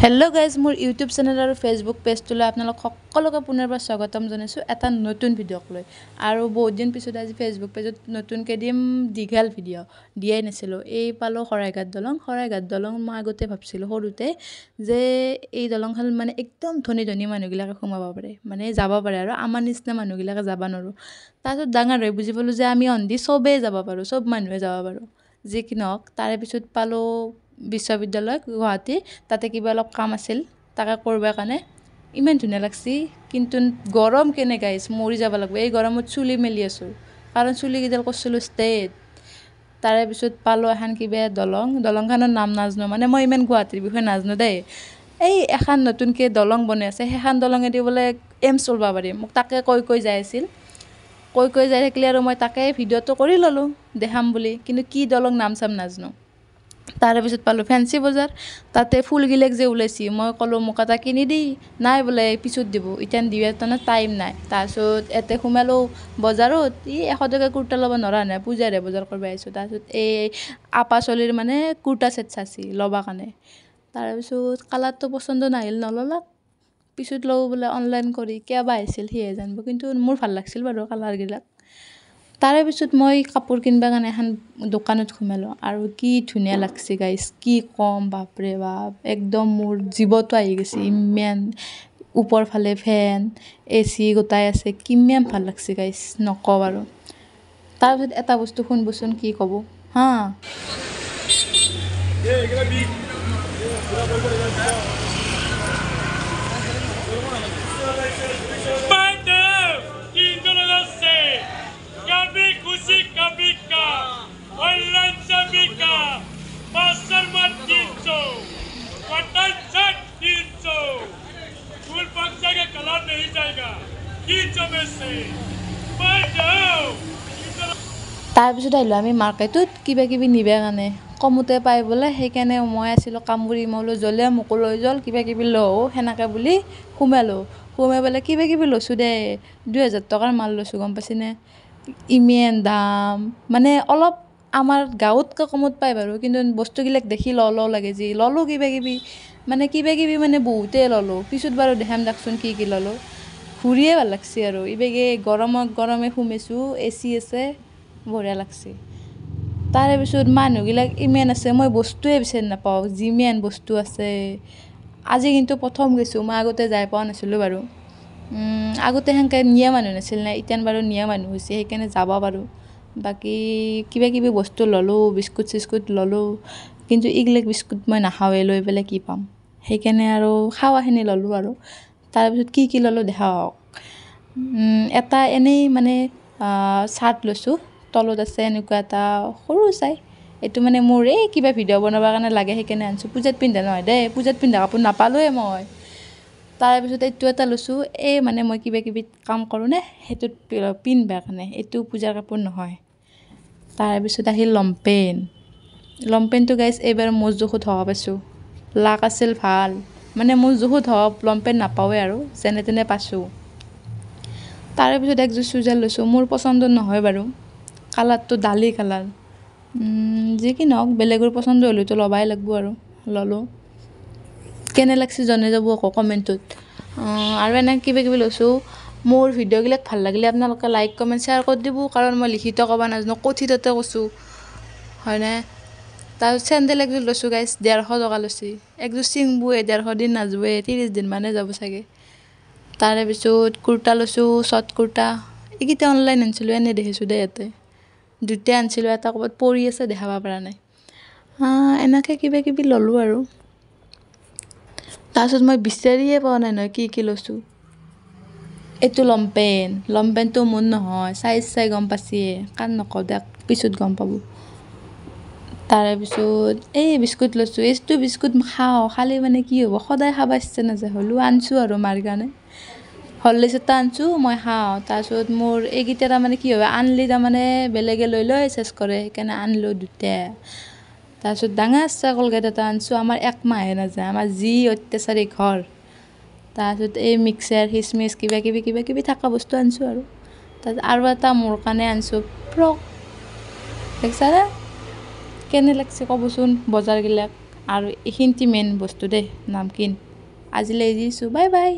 hello guys मोर YouTube channel और Facebook page तो आपलोक सकलोके पुनर्बार स्वागतम जानाइছো এটা নতুন ভিডিঅ'ক লৈ আৰু বহুত দিন পিছত আজি ফেসবুক পেজত নতুনকৈ দিম দীঘল ভিডিঅ' দিয়াই নাছিলো এই পালো শৰাইঘাট দলং মই আগতে ভাবছিলো সৰুতে যে এই দলংখন মানে একদম ধনী ধনী মানুহবিলাকে সোমাব পাৰে মানে যাব পাৰে আৰু আমাৰ নিচিনা মানুহবিলাকে যাব নোৱাৰো তাৰপিছত ডাঙৰ হৈ বুজি পালো যে আমি অন্ধি সবে যাব পাৰো সব মানুহে যাব পাৰো যে কি নহওক তাৰে পিছত পালো বিশ্ববিদ্যালয় গুৱাহাটী তাতে কিবা অলপ কাম আছিল তাকে কৰবা কাৰণে ইমান ধুনীয়া লাগছি কিন্তু গৰম কেনে গাইছ মৰি যাব লাগব এই গৰমত চুলি মেলি আছো কাৰণ চুলি কিডাল কৰছিলো ষ্টেট তাৰে পিছত পালো এখন কিবা দলংখনৰ নাম নাজনো মানে মই ইমান গুৱাহাটীৰ বিষয়ে নাজনো দেই এই এখন নতুনকে দলং বনাই আছে সেইখন দলঙেদি বোলে এম চলবা পাৰি মোক তাকে কৈ যাই আছিল কৈ যাই থাকিলে আৰু মই তাকে ভিডিঅ'টো কৰি ললো দেখাম বুলি কিন্তু কি দলং নাম চাম নাজনো তাৰে পিছত পালো ফেন্সি বজাৰ তাতে ফুলগিলেক যে ওলাইছি মই কলো মোক এটা কিনি দি নাই বোলে পিছত দিব ইটান দিবে তনে টাইম নাই তাৰপিছত এতে সোমালো বজাৰত ই 100 টকা কুৰ্তা ল'ব নৰা নাই পূজাৰে বজাৰ কৰিব আহিছো তাৰপিছত এই আপা চলিৰ মানে কুৰ্তা সেট চাছি লবা কাৰণে তাৰপিছত কালাৰটো পছন্দ নাহিল নললা পিছত লও বোলে অনলাইন কৰি কিবা আহিছিল হিয়ে জানব কিন্তু মোৰ ভাল লাগছিল বাৰু কালাৰ গিলা তাৰে পিছত মই কাপোৰ কিনবা কাৰণে এখন দোকানত সোমালো আৰু কি ধুনীয়া লাগছে গাইস কি কম বাপৰে বাপ একদম মোৰ জীৱটো আহি গৈছে ইমান ওপৰ ফালে ফেন এসি গোটাই আছে কিমান ভাল লাগছে গাইস নকও আৰু তাৰ পিছত এটা বস্তু শুনবচোন কি কব হা कभी खुशी कभी का ऑनलाइन सभी का पासर मत 300 कॉटन शर्ट 300 फुल पक्सा का कलर नहीं जाएगा 300 में से তাৰপিছত আহিলো আমি মাৰ্কেটত কিবা কিবি নিবা কাৰণে কমতে পাই বলে সেইকাৰণে মই আছিলো কামবুৰি মলো জলে মুকো লৈ জল কিবা কিবি লও হেনাকে বুলি সোমালো বলে কিবা কিবি লৈছো দে 2000 টকাৰ মাল লৈছো গম পাছিনে ইমান দাম মানে অলপ আমাৰ গাঁৱতকৈ কমত পাই বাৰু কিন্তু বস্তুবিলাক দেখি ল লাগে যি ললো কিবা কিবি মানে বহুতে ললো পিছত বাৰু দেখাম দেখচোন কি ললো ঘূৰিয়ে ভাল লাগছে আৰু ইবেগে গৰমে সোমেছো এসি আছে বঢ়িয়া লাগছে তাৰে পিছত মানুহবিলাক ইমান আছে মই বস্তুৱে বিচাৰি নাপাওঁ যিমান বস্তু আছে আজি কিন্তু প্ৰথম গৈছো মই আগতে যাই পোৱা নাছিলো বাৰু আগতে হেনকে নিয়া মানুহ নাছিল না ইটান বাৰু নিয়া মানুহ হৈছে সেইকাৰণে যাব পাৰো বাকি কিবা কিবি বস্তু ললো বিস্কুট ললো কিন্তু ইগলেক বিস্কুট মই নাখাওৱে লৈ পেলে কি পাম সেইকাৰণে আৰু খাৱাখিনি ললো আৰু তাৰ পিছত কি ললো দেখাওক এটা এনেই মানে চাৰ্ট লৈছো তলত আছে এনেকুৱা এটা সৰু চাই এটো মানে মোৰ এই কিবা ভিডিঅ' বনাবৰ কাৰণে লাগে সেইকাৰণে আনছো পূজাত পিন্ধা নহয় দে পূজাত পিন্ধা কাপোৰ নাপালোৱে মই তাৰে পিছত এইটো এটা লৈছো এই মানে মই কিবা কিবি কাম কৰো নে হেতুত পিনবা কাৰণে এটো পূজাৰ কাপোৰ নহয় তাৰে পিছত আহিল লম্পেনটো গাইস এবাৰ মোৰ জোখত হ'ব পাইছো লাক আছিল ভাল মানে মোৰ জোখত হ'ব লম্পেন নাপাওৱে আৰু যেনে তেনে পাছো তাৰে পিছত একযোৰ চুইজাৰ লৈছো মোৰ পছন্দ নহয় বাৰু কালাৰটো ডালি কালাৰ যে কি নহওক বেলেগৰ পছন্দ হলেতো লবাই লাগব আৰু ললো কেনে লাগছে জনে যাব আকৌ কমেন্টত আৰু এনে কিবা কিবি লৈছো মোৰ ভিডিঅ'গিলাক ভাল লাগিলে আপোনালোকে লাইক কমেন্ট শেয়াৰ কৰি দিব কাৰণ মই লিখিত কবা নাজনো কথিততে কৈছো হয়নে তাৰ চেন্ডেল একযোৰ লৈছো গাইস 150 টকা লৈছি একযোৰ চিংবুয়ে 150 দিন নাজবে 30 দিন মানে যাব চাগে তাৰে পিছত কুৰ্তা লৈছো শৰ্ট কুৰ্তা এইকিটা অনলাইন আনছিলো এনে দেখিছো দে ইয়াতে দুটা আনছিলো এটা কবাত পৰি আছে দেখাব পৰা নাই এনেকে কিবা কিবি ললো আৰু তাৰপিছত মই বিচাৰিয়ে পোৱা নাই নহয় কি লৈছো এটো লম্পেনটো মোৰ নহয় সাইজ চাই গম পাছিয়ে কান নকও দেখ পিছত গম পাব তাৰে পিছত এই বিস্কুট লৈছো এটো বিস্কুট খাও খালি মানে কি হ'ব সদায় খাবা ইচ্ছা নাযায় হলো আনছো আৰু মাৰ কাৰণে হৰলিক্স এটা আনছো মই খাও তাৰপিছত মোৰ এইকিটা মানে কি হয় আনলি মানে বেলেগে লৈ চেছ কৰে সেইকাৰণে আনলো দুটা তাৰপিছত ডাঙৰ কলগেট এটা আনছো আমাৰ এক মাহে নাযায় আমাৰ যি অত্যাচাৰী ঘৰ তাৰপিছত এই মিক্সাৰ কিচমিচ কিবা কিবি থাকা বস্তু আনছো আৰু এটা মোৰ কাৰণে আনছো ফ্ৰক দেখছানে কেনে লাগছে কবচোন বজাৰ গিলাক আৰু এইখিনিতে মেইন বস্তু দেই নামকিন আজিলৈ এৰিছোঁ বাই বাই